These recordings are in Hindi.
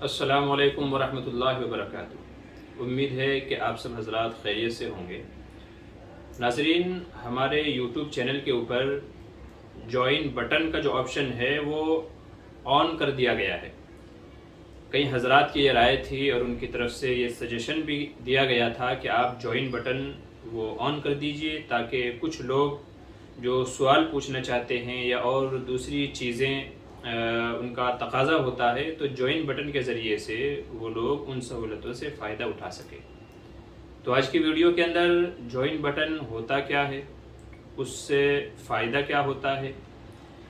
अस्सलामु अलैकुम वरहमतुल्लाहि वबरकातुहू। उम्मीद है कि आप सब हजरात खैरियत से होंगे। नाजरीन, हमारे यूट्यूब चैनल के ऊपर जॉइन बटन का जो ऑप्शन है वो ऑन कर दिया गया है। कई हजरात की ये राय थी और उनकी तरफ से ये सजेशन भी दिया गया था कि आप जॉइन बटन वो ऑन कर दीजिए, ताकि कुछ लोग जो सवाल पूछना चाहते हैं या और दूसरी चीज़ें उनका तकाजा होता है, तो जॉइन बटन के ज़रिए से वो लोग उन सहूलतों से फ़ायदा उठा सके। तो आज की वीडियो के अंदर जॉइन बटन होता क्या है, उससे फ़ायदा क्या होता है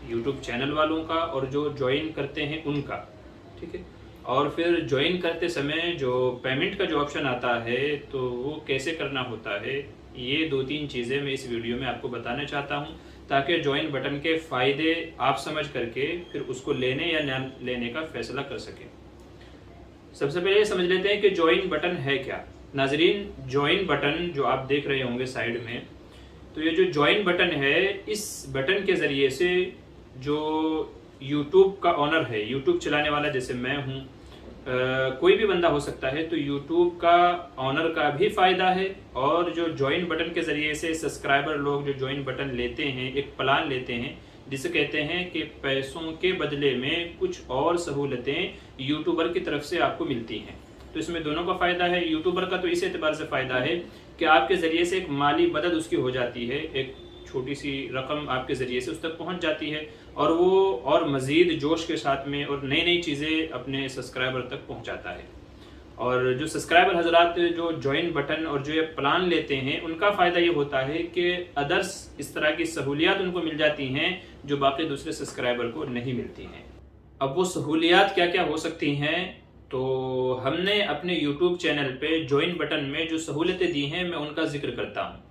यूट्यूब चैनल वालों का और जो ज्वाइन करते हैं उनका, ठीक है। और फिर ज्वाइन करते समय जो पेमेंट का जो ऑप्शन आता है तो वो कैसे करना होता है, ये दो तीन चीज़ें मैं इस वीडियो में आपको बताना चाहता हूँ, ताकि ज्वाइन बटन के फ़ायदे आप समझ करके फिर उसको लेने या न लेने का फैसला कर सकें। सबसे पहले समझ लेते हैं कि ज्वाइन बटन है क्या। नाजरीन, ज्वाइन बटन जो आप देख रहे होंगे साइड में, तो ये जो ज्वाइन बटन है, इस बटन के ज़रिए से जो यूट्यूब का ऑनर है, यूट्यूब चलाने वाला जैसे मैं हूँ, कोई भी बंदा हो सकता है, तो यूट्यूब का ऑनर का भी फ़ायदा है। और जो ज्वाइन बटन के ज़रिए से सब्सक्राइबर लोग जो ज्वाइन बटन लेते हैं, एक प्लान लेते हैं जिसे कहते हैं कि पैसों के बदले में कुछ और सहूलतें यूट्यूबर की तरफ से आपको मिलती हैं, तो इसमें दोनों का फ़ायदा है। यूट्यूबर का तो इस एतबार से फ़ायदा है कि आपके ज़रिए से एक माली मदद उसकी हो जाती है, एक छोटी सी रकम आपके ज़रिए से उस तक पहुंच जाती है और वो और मज़ीद जोश के साथ में और नई नई चीज़ें अपने सब्सक्राइबर तक पहुंचाता है। और जो सब्सक्राइबर हजरात जो ज्वाइन बटन और जो ये प्लान लेते हैं, उनका फ़ायदा ये होता है कि अदर्स इस तरह की सहूलियात उनको मिल जाती हैं जो बाकी दूसरे सब्सक्राइबर को नहीं मिलती हैं। अब वो सहूलियात क्या क्या हो सकती हैं, तो हमने अपने यूट्यूब चैनल पे ज्वाइन बटन में जो सहूलतें दी हैं मैं उनका जिक्र करता हूँ।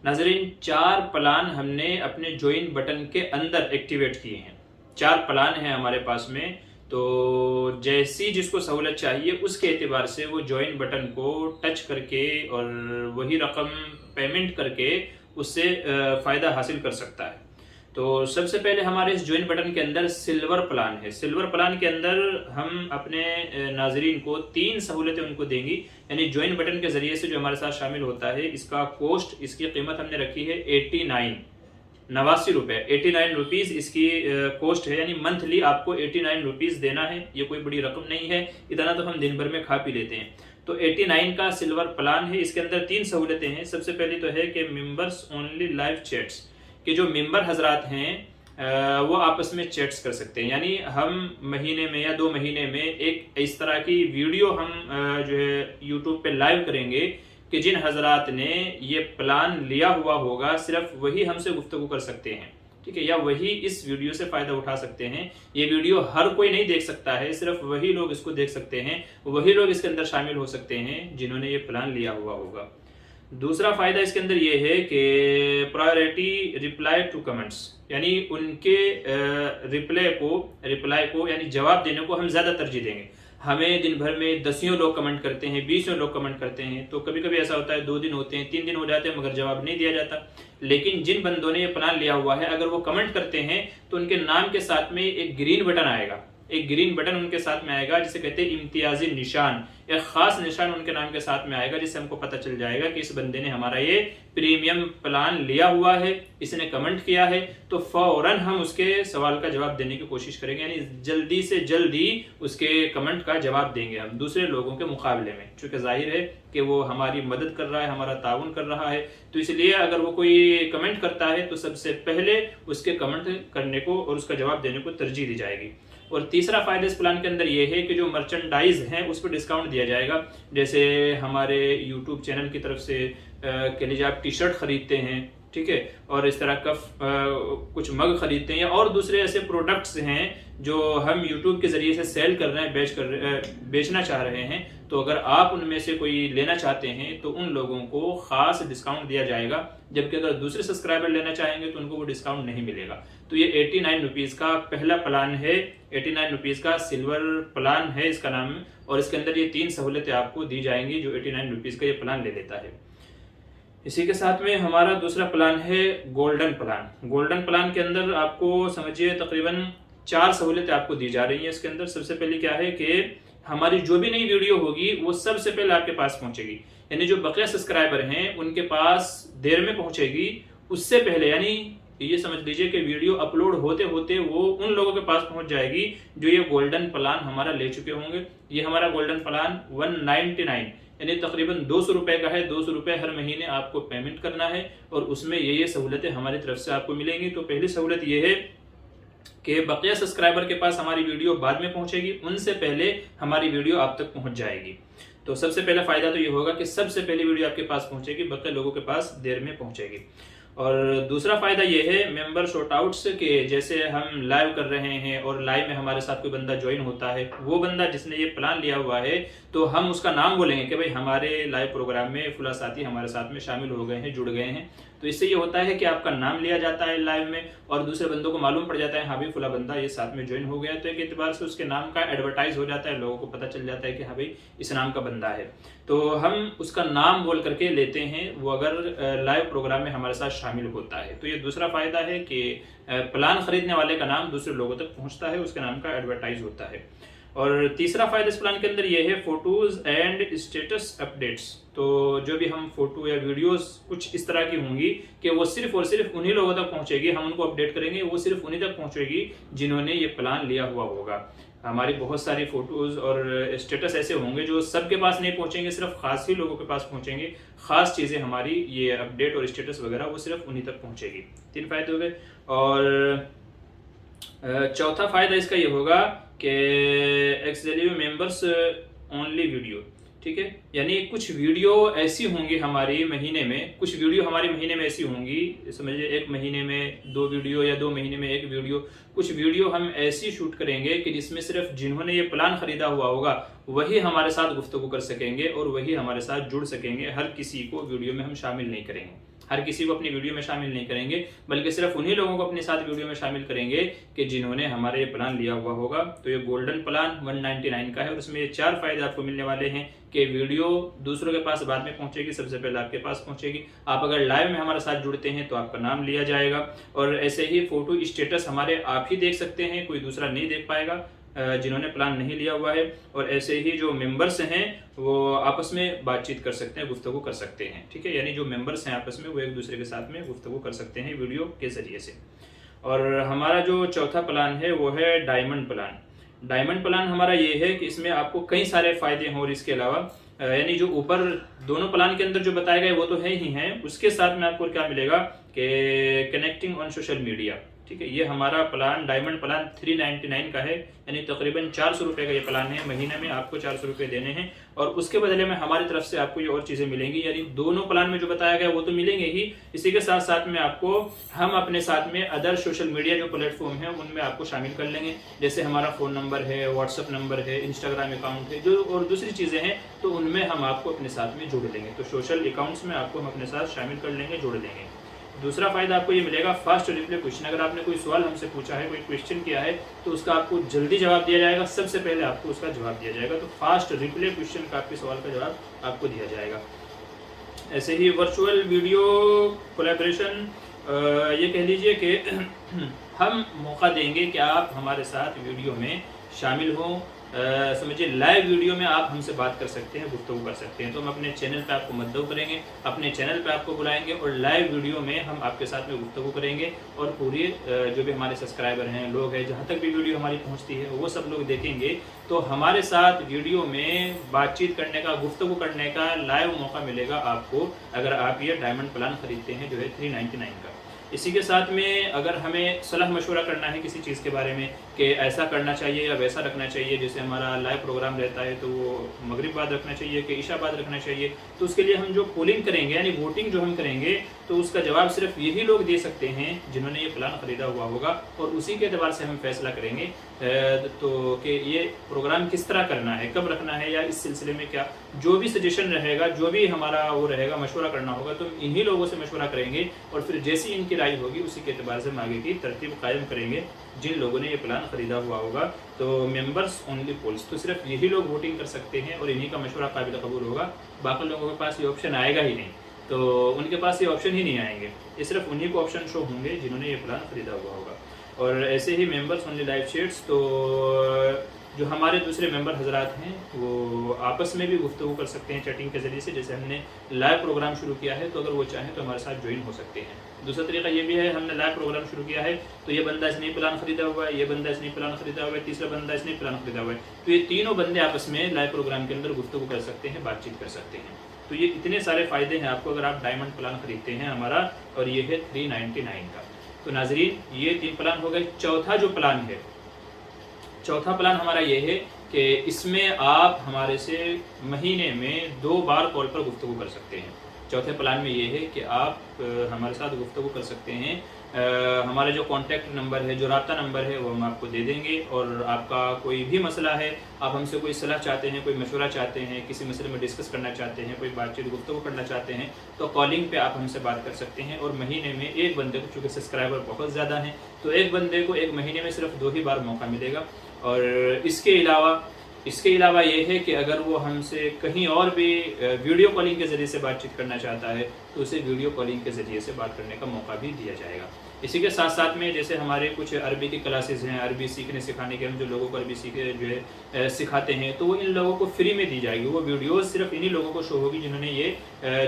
नाजरीन, 4 प्लान हमने अपने ज्वाइन बटन के अंदर एक्टिवेट किए हैं। 4 प्लान हैं हमारे पास में, तो जैसी जिसको सहूलत चाहिए उसके एतबार से वो ज्वाइन बटन को टच करके और वही रकम पेमेंट करके उससे फ़ायदा हासिल कर सकता है। तो सबसे पहले हमारे इस ज्वाइन बटन के अंदर सिल्वर प्लान है। सिल्वर प्लान के अंदर हम अपने नाजरीन को 3 सहूलतें उनको देंगी, यानी ज्वाइन बटन के जरिए से जो हमारे साथ शामिल होता है, इसका कॉस्ट, इसकी कीमत हमने रखी है 89 रुपए। 89 रुपीज़ इसकी कॉस्ट है, यानी मंथली आपको 89 रुपीज़ देना है। ये कोई बड़ी रकम नहीं है, इतना तो हम दिन भर में खा पी लेते हैं। तो 89 का सिल्वर प्लान है। इसके अंदर 3 सहूलतें हैं। सबसे पहली तो है कि मेंबर्स ओनली लाइव चैट्स, कि जो मेंबर हजरात हैं वो आपस में चैट्स कर सकते हैं, यानी हम महीने में या 2 महीने में एक इस तरह की वीडियो हम जो है यूट्यूब पे लाइव करेंगे कि जिन हजरात ने ये प्लान लिया हुआ होगा सिर्फ वही हमसे गुफ्तगू कर सकते हैं, ठीक है, या वही इस वीडियो से फ़ायदा उठा सकते हैं। ये वीडियो हर कोई नहीं देख सकता है, सिर्फ वही लोग इसको देख सकते हैं, वही लोग इसके अंदर शामिल हो सकते हैं जिन्होंने ये प्लान लिया हुआ होगा। दूसरा फ़ायदा इसके अंदर ये है कि प्रायोरिटी रिप्लाई टू कमेंट्स, यानी उनके रिप्लाई को यानी जवाब देने को हम ज़्यादा तरजीह देंगे। हमें दिन भर में 10 लोग कमेंट करते हैं, 20 लोग कमेंट करते हैं, तो कभी कभी ऐसा होता है 2 दिन होते हैं, 3 दिन हो जाते हैं, मगर जवाब नहीं दिया जाता। लेकिन जिन बंदों ने ये प्लान लिया हुआ है, अगर वो कमेंट करते हैं तो उनके नाम के साथ में एक ग्रीन बटन आएगा, एक ग्रीन बटन उनके साथ में आएगा जिसे कहते हैं इम्तियाजी निशान। एक खास निशान उनके नाम के साथ में आएगा जिससे हमको पता चल जाएगा कि इस बंदे ने हमारा ये प्रीमियम प्लान लिया हुआ है, इसने कमेंट किया है, तो फौरन हम उसके सवाल का जवाब देने की कोशिश करेंगे, यानी जल्दी से जल्दी उसके कमेंट का जवाब देंगे हम दूसरे लोगों के मुकाबले में, चूंकि जाहिर है कि वो हमारी मदद कर रहा है, हमारा ताउन कर रहा है। तो इसलिए अगर वो कोई कमेंट करता है तो सबसे पहले उसके कमेंट करने को और उसका जवाब देने को तरजीह दी जाएगी। और तीसरा फायदा इस प्लान के अंदर ये है कि जो मर्चेंडाइज है उस पर डिस्काउंट दिया जाएगा। जैसे हमारे यूट्यूब चैनल की तरफ से कह लीजिए आप टी शर्ट खरीदते हैं, ठीक है, और इस तरह का कुछ मग खरीदते हैं या और दूसरे ऐसे प्रोडक्ट्स हैं जो हम यूट्यूब के जरिए से सेल कर रहे हैं, बेचना चाह रहे हैं, तो अगर आप उनमें से कोई लेना चाहते हैं तो उन लोगों को खास डिस्काउंट दिया जाएगा, जबकि अगर दूसरे सब्सक्राइबर लेना चाहेंगे तो उनको वो डिस्काउंट नहीं मिलेगा। तो ये 89 रुपीज़ का पहला प्लान है, 89 रुपीज़ का सिल्वर प्लान है इसका नाम, और इसके अंदर ये 3 सहूलतें आपको दी जाएंगी जो 89 रुपीज़ का ये प्लान ले लेता है। इसी के साथ में हमारा दूसरा प्लान है गोल्डन प्लान। गोल्डन प्लान के अंदर आपको समझिए तकरीबन 4 सहूलतें आपको दी जा रही हैं। इसके अंदर सबसे पहले क्या है कि हमारी जो भी नई वीडियो होगी वो सबसे पहले आपके पास पहुंचेगी। यानी जो बकिया सब्सक्राइबर हैं उनके पास देर में पहुंचेगी, उससे पहले यानी ये समझ लीजिए कि वीडियो अपलोड होते होते वो उन लोगों के पास पहुंच जाएगी जो ये गोल्डन प्लान हमारा ले चुके होंगे। ये हमारा गोल्डन प्लान 199 यानी तकरीबन 200 रुपए का है। 200 रुपए हर महीने आपको पेमेंट करना है और उसमें ये सहूलतें हमारी तरफ से आपको मिलेंगी। तो पहली सहूलत ये है कि बकिया सब्सक्राइबर के पास हमारी वीडियो बाद में पहुंचेगी, उनसे पहले हमारी वीडियो आप तक पहुंच जाएगी। तो सबसे पहला फायदा तो ये होगा कि सबसे पहले वीडियो आपके पास पहुंचेगी, बकिया लोगों के पास देर में पहुंचेगी। और दूसरा फायदा ये है मेंबर शॉर्ट आउट्स के, जैसे हम लाइव कर रहे हैं और लाइव में हमारे साथ कोई बंदा ज्वाइन होता है, वो बंदा जिसने ये प्लान लिया हुआ है तो हम उसका नाम बोलेंगे कि भाई हमारे लाइव प्रोग्राम में फुला साथी हमारे साथ में शामिल हो गए हैं, जुड़ गए हैं। तो इससे ये होता है कि आपका नाम लिया जाता है लाइव में और दूसरे बंदों को मालूम पड़ जाता है हाँ भाई फुला बंदा ये साथ में ज्वाइन हो गया। तो एक एतबार से उसके नाम का एडवर्टाइज हो जाता है, लोगों को पता चल जाता है कि हाँ भाई इस नाम का बंदा है। तो हम उसका नाम बोल करके लेते हैं वो अगर लाइव प्रोग्राम में हमारे साथ शामिल होता है। तो ये दूसरा फायदा है कि प्लान खरीदने वाले का नाम दूसरे लोगों तक पहुंचता है, उसके नाम का एडवर्टाइज होता है। और तीसरा फायदा इस प्लान के अंदर ये है फोटोज एंड स्टेटस अपडेट्स। तो जो भी हम फोटो या वीडियोस कुछ इस तरह की होंगी कि वो सिर्फ और सिर्फ उन्हीं लोगों तक पहुंचेगी, हम उनको अपडेट करेंगे, वो सिर्फ उन्हीं तक पहुंचेगी जिन्होंने ये प्लान लिया हुआ होगा। हमारी बहुत सारी फोटोज और स्टेटस ऐसे होंगे जो सबके पास नहीं पहुंचेंगे, सिर्फ खास ही लोगों के पास पहुंचेंगे। खास चीजें हमारी ये अपडेट और स्टेटस वगैरह वो सिर्फ उन्हीं तक पहुंचेगी। 3 फायदे हो गए। और चौथा फायदा इसका ये होगा कि एक्सेलियो मेंबर्स ओनली वीडियो, ठीक है। यानी कुछ वीडियो ऐसी होंगी हमारी महीने में, कुछ वीडियो हमारी महीने में ऐसी होंगी, समझिए 1 महीने में 2 वीडियो या 2 महीने में 1 वीडियो। कुछ वीडियो हम ऐसी शूट करेंगे कि जिसमें सिर्फ जिन्होंने ये प्लान खरीदा हुआ होगा वही हमारे साथ गुफ्तगू कर सकेंगे और वही हमारे साथ जुड़ सकेंगे। हर किसी को वीडियो में हम शामिल नहीं करेंगे, हर किसी को अपनी वीडियो में शामिल नहीं करेंगे, बल्कि सिर्फ उन्हीं लोगों को अपने साथ वीडियो में शामिल करेंगे कि जिन्होंने हमारे ये प्लान लिया हुआ होगा। तो ये गोल्डन प्लान 199 का है और उसमें ये 4 फायदे आपको मिलने वाले हैं कि वीडियो दूसरों के पास बाद में पहुंचेगी, सबसे पहले आपके पास पहुंचेगी। आप अगर लाइव में हमारे साथ जुड़ते हैं तो आपका नाम लिया जाएगा और ऐसे ही फोटो स्टेटस हमारे आप ही देख सकते हैं, कोई दूसरा नहीं देख पाएगा जिन्होंने प्लान नहीं लिया हुआ है। और ऐसे ही जो मेंबर्स हैं वो आपस में बातचीत कर सकते हैं, गुफ्तगू कर सकते हैं, ठीक है। यानी जो मेंबर्स हैं आपस में वो एक दूसरे के साथ में गुफ्तगू कर सकते हैं वीडियो के जरिए से। और हमारा जो चौथा प्लान है वो है डायमंड प्लान। डायमंड प्लान हमारा ये है कि इसमें आपको कई सारे फायदे हैं और इसके अलावा यानी जो ऊपर दोनों प्लान के अंदर जो बताए गए वो तो है ही हैं, उसके साथ में आपको क्या मिलेगा कि कनेक्टिंग ऑन सोशल मीडिया, ठीक है। ये हमारा प्लान डायमंड प्लान 399 का है, यानी तकरीबन 400 रुपए का ये प्लान है। महीने में आपको 400 रुपए देने हैं और उसके बदले में हमारी तरफ से आपको ये और चीजें मिलेंगी। यानी दोनों प्लान में जो बताया गया वो तो मिलेंगे ही, इसी के साथ साथ में आपको हम अपने साथ में अदर सोशल मीडिया जो प्लेटफॉर्म है उनमें आपको शामिल कर लेंगे। जैसे हमारा फोन नंबर है, व्हाट्सअप नंबर है, इंस्टाग्राम अकाउंट है, जो और दूसरी चीजें हैं तो उनमें हम आपको अपने साथ में जोड़ लेंगे। तो सोशल अकाउंट्स में आपको हम अपने साथ शामिल कर लेंगे, जोड़ लेंगे। दूसरा फायदा आपको ये मिलेगा फास्ट रिप्लाई क्वेश्चन। अगर आपने कोई सवाल हमसे पूछा है, कोई क्वेश्चन किया है तो उसका आपको जल्दी जवाब दिया जाएगा, सबसे पहले आपको उसका जवाब दिया जाएगा। तो फास्ट रिप्लाई क्वेश्चन का आपके सवाल का जवाब आपको दिया जाएगा। ऐसे ही वर्चुअल वीडियो कोलैबोरेशन, ये कह लीजिए कि हम मौका देंगे कि आप हमारे साथ वीडियो में शामिल हों। समझिए लाइव वीडियो में आप हमसे बात कर सकते हैं, गुफ्तगू कर सकते हैं। तो हम अपने चैनल पे आपको मददू करेंगे, अपने चैनल पे आपको बुलाएंगे और लाइव वीडियो में हम आपके साथ में गुफ्तगू करेंगे और पूरी जो भी हमारे सब्सक्राइबर हैं, लोग हैं, जहाँ तक भी वीडियो हमारी पहुँचती है वो सब लोग देखेंगे। तो हमारे साथ वीडियो में बातचीत करने का, गुफ्तगू करने का लाइव मौका मिलेगा आपको, अगर आप ये डायमंड प्लान खरीदते हैं जो है 399 का। इसी के साथ में अगर हमें सलाह मशवरा करना है किसी चीज़ के बारे में कि ऐसा करना चाहिए या वैसा रखना चाहिए, जैसे हमारा लाइव प्रोग्राम रहता है तो वो मगरिब बाद रखना चाहिए कि इशा बाद रखना चाहिए, तो उसके लिए हम जो पोलिंग करेंगे यानी वोटिंग जो हम करेंगे तो उसका जवाब सिर्फ यही लोग दे सकते हैं जिन्होंने ये प्लान खरीदा हुआ होगा और उसी के एतबार से हम फैसला करेंगे तो कि ये प्रोग्राम किस तरह करना है, कब रखना है या इस सिलसिले में क्या जो भी सजेशन रहेगा, जो भी हमारा वो रहेगा, मशवरा करना होगा तो इन्हीं लोगों से मशवरा करेंगे और फिर जैसी इनकी राय होगी उसी के एतबार से हम आगे की तरतीब कायम करेंगे जिन लोगों ने ये प्लान खरीदा हुआ होगा। तो मेंबर्स ओनली पोल्स, तो सिर्फ यही लोग वोटिंग कर सकते हैं और इन्हीं का मशवरा काबिल कबूल होगा। बाकी लोगों के पास ये ऑप्शन आएगा ही नहीं, तो उनके पास ये ऑप्शन ही नहीं आएंगे, ये सिर्फ उन्हीं को ऑप्शन शो होंगे जिन्होंने ये प्लान खरीदा हुआ होगा। और ऐसे ही मेंबर्स ओनली लाइव चैट्स, तो जो हमारे दूसरे मेंबर हजरात हैं वो आपस में भी गुफ्तगू कर सकते हैं चैटिंग के ज़रिए से। जैसे हमने लाइव प्रोग्राम शुरू किया है तो अगर वो चाहें तो हमारे साथ ज्वाइन हो सकते हैं। दूसरा तरीका ये भी है, हमने लाइव प्रोग्राम शुरू किया है तो ये बंदा इसने प्लान खरीदा हुआ है, ये बंदा इसने प्लान खरीदा हुआ है, तीसरा बंदा इसने प्लान खरीदा हुआ है, तो ये तीनों बंदे आपस में लाइव प्रोग्राम के अंदर गुफ्तगू कर सकते हैं, बातचीत कर सकते हैं। तो ये इतने सारे फ़ायदे हैं आपको अगर आप डायमंड प्लान खरीदते हैं हमारा, और ये है 399 का। तो नाजरीन ये 3 प्लान हो गए। चौथा जो प्लान है, चौथा प्लान हमारा ये है कि इसमें आप हमारे से महीने में 2 बार कॉल पर गुफ्तगू कर सकते हैं। चौथे प्लान में ये है कि आप हमारे साथ गुफ्तगू कर सकते हैं। हमारा जो कॉन्टैक्ट नंबर है, जो राब्ता नंबर है वो हम आपको दे देंगे, और आपका कोई भी मसला है, आप हमसे कोई सलाह चाहते हैं, कोई मशवरा चाहते हैं, किसी मसले में डिस्कस करना चाहते हैं, कोई बातचीत गुफ्तगू करना चाहते हैं, तो कॉलिंग पे आप हमसे बात कर सकते हैं। और महीने में एक बंदे को, चूँकि सब्सक्राइबर बहुत ज़्यादा हैं, तो एक बंदे को एक महीने में सिर्फ 2 ही बार मौका मिलेगा। और इसके अलावा ये है कि अगर वो हमसे कहीं और भी वीडियो कॉलिंग के ज़रिए से बातचीत करना चाहता है तो उसे वीडियो कॉलिंग के ज़रिए से बात करने का मौका भी दिया जाएगा। इसी के साथ साथ में जैसे हमारे कुछ अरबी की क्लासेस हैं, अरबी सीखने सिखाने के, हम जो लोगों को अरबी सिखाते हैं, तो वो इन लोगों को फ्री में दी जाएगी। वो वीडियोस सिर्फ इन्हीं लोगों को शो होगी जिन्होंने ये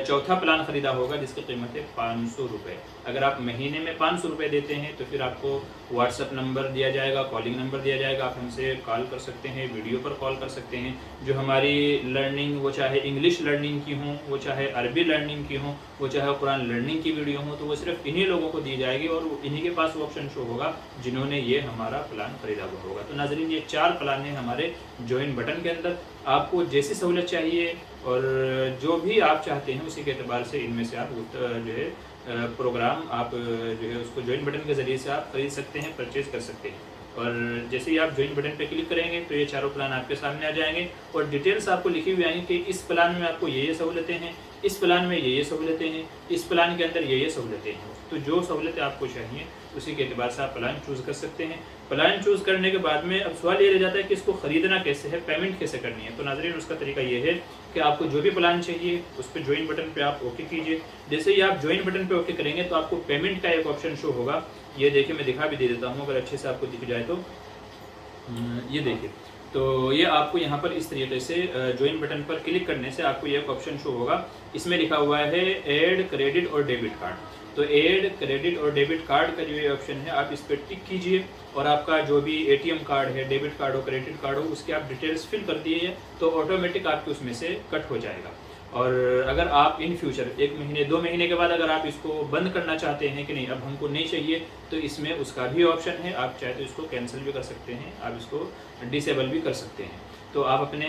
चौथा प्लान ख़रीदा होगा, जिसकी कीमत है 500 रुपये। अगर आप महीने में 500 रुपये देते हैं तो फिर आपको व्हाट्सअप नंबर दिया जाएगा, कॉलिंग नंबर दिया जाएगा, आप हमसे कॉल कर सकते हैं, वीडियो पर कॉल कर सकते हैं। जो हमारी लर्निंग, वो चाहे इंग्लिश लर्निंग की हो, वो चाहे अरबी लर्निंग की हो, वो चाहे कुरान लर्निंग की वीडियो हो, तो वो सिर्फ इन्हीं लोगों को दी जाएगी और इन्हीं के पास वो ऑप्शन शो होगा जिन्होंने ये हमारा प्लान खरीदा हुआ होगा। तो नाज़रीन ये 4 प्लान हैं हमारे ज्वाइन बटन के अंदर। आपको जैसी सहूलत चाहिए और जो भी आप चाहते हैं उसी के एतबार से इनमें से आप जो है प्रोग्राम आप जो है उसको ज्वाइन बटन के ज़रिए से आप खरीद सकते हैं, परचेज़ कर सकते हैं। और जैसे ही आप ज्वाइन बटन पे क्लिक करेंगे तो ये चारों प्लान आपके सामने आ जाएंगे और डिटेल्स आपको लिखी हुई आएंगी कि इस प्लान में आपको ये सहूलतें हैं, इस प्लान में ये सहूलतें हैं, इस प्लान के अंदर ये सहूलतें हैं। तो जो सहूलतें आपको चाहिए उसी के एतबार से आप प्लान चूज़ कर सकते हैं। प्लान चूज़ करने के बाद में अब सवाल ये रह जाता है कि इसको ख़रीदना कैसे है, पेमेंट कैसे करनी है। तो नाज़रीन उसका तरीका ये है कि आपको जो भी प्लान चाहिए उस पर ज्वाइन बटन पे आप ओके कीजिए। जैसे ही आप ज्वाइन बटन पे ओके करेंगे तो आपको पेमेंट का एक ऑप्शन शो होगा। ये देखिए, मैं दिखा भी दे देता हूँ अगर अच्छे से आपको दिख जाए तो। ये देखिए, तो ये आपको यहाँ पर इस तरीके से ज्वाइन बटन पर क्लिक करने से आपको ये एक ऑप्शन शो होगा। इसमें लिखा हुआ है ऐड क्रेडिट और डेबिट कार्ड। तो ऐड क्रेडिट और डेबिट कार्ड का जो ये ऑप्शन है आप इस पर टिक कीजिए और आपका जो भी एटीएम कार्ड है, डेबिट कार्ड हो, क्रेडिट कार्ड हो, उसके आप डिटेल्स फिल कर दिए तो ऑटोमेटिक आपके उसमें से कट हो जाएगा। और अगर आप इन फ्यूचर 1 महीने 2 महीने के बाद अगर आप इसको बंद करना चाहते हैं कि नहीं अब हमको नहीं चाहिए, तो इसमें उसका भी ऑप्शन है। आप चाहे तो इसको कैंसिल भी कर सकते हैं, आप इसको डिसेबल भी कर सकते हैं। तो आप अपने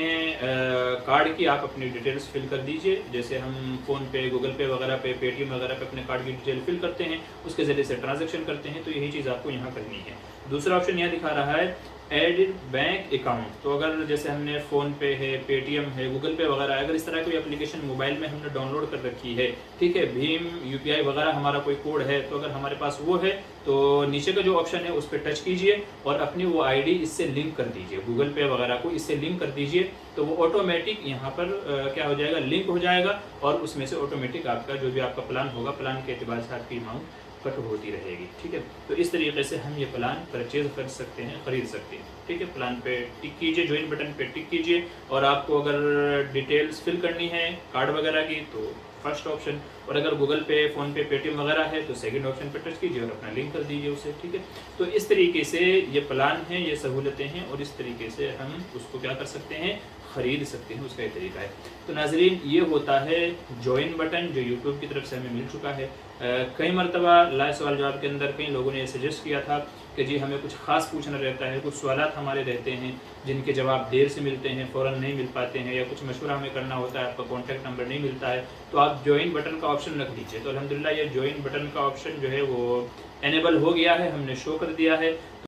कार्ड की आप अपनी डिटेल्स फिल कर दीजिए। जैसे हम फ़ोन पे, गूगल पे वगैरह पे, पेटीएम वगैरह पे अपने कार्ड की डिटेल फिल करते हैं, उसके ज़रिए से ट्रांजैक्शन करते हैं, तो यही चीज़ आपको यहाँ करनी है। दूसरा ऑप्शन यहाँ दिखा रहा है एडिड बैंक अकाउंट। तो अगर जैसे हमने फ़ोन पे है, पेटीएम है, गूगल पे वगैरह, अगर इस तरह कोई एप्लीकेशन मोबाइल में हमने डाउनलोड कर रखी है, ठीक है, भीम यूपीआई वगैरह हमारा कोई कोड है, तो अगर हमारे पास वो है तो नीचे का जो ऑप्शन है उस पर टच कीजिए और अपनी वो आईडी इससे लिंक कर दीजिए, गूगल पे वगैरह को इससे लिंक कर दीजिए। तो वो ऑटोमेटिक यहाँ पर क्या हो जाएगा, लिंक हो जाएगा और उसमें से ऑटोमेटिक आपका जो भी आपका प्लान होगा, प्लान के एतबार से आपकी अमाउंट कट होती रहेगी। ठीक है, तो इस तरीके से हम ये प्लान परचेज कर सकते हैं, ख़रीद सकते हैं। ठीक है, प्लान पे टिक कीजिए, ज्वाइन बटन पे टिक कीजिए और आपको अगर डिटेल्स फिल करनी है कार्ड वगैरह की तो फर्स्ट ऑप्शन, और अगर गूगल पे, फ़ोन पे, पेटीएम वगैरह है तो सेकंड ऑप्शन पे टच कीजिए और अपना लिंक कर दीजिए उसे। ठीक है, तो इस तरीके से ये प्लान है, ये सहूलतें हैं और इस तरीके से हम उसको क्या कर सकते हैं, ख़रीद सकते हैं। उसका ये तरीका है। तो नाजरीन ये होता है ज्वाइन बटन जो यूट्यूब की तरफ से हमें मिल चुका है। कई मरतबा लाइव सवाल जवाब के अंदर कई लोगों ने सजेस्ट किया था कि जी हमें कुछ ख़ास पूछना रहता है, कुछ सवालात हमारे रहते हैं जिनके जवाब देर से मिलते हैं, फ़ौरन नहीं मिल पाते हैं, या कुछ मशवरा हमें करना होता है, आपका कॉन्टैक्ट नंबर नहीं मिलता है, तो आप ज्वाइन बटन का ऑप्शन रख दीजिए। तो अल्हम्दुलिल्लाह ये ज्वाइन बटन का ऑप्शन जो है वो एनेबल हो गया है, हमने शो कर दिया है।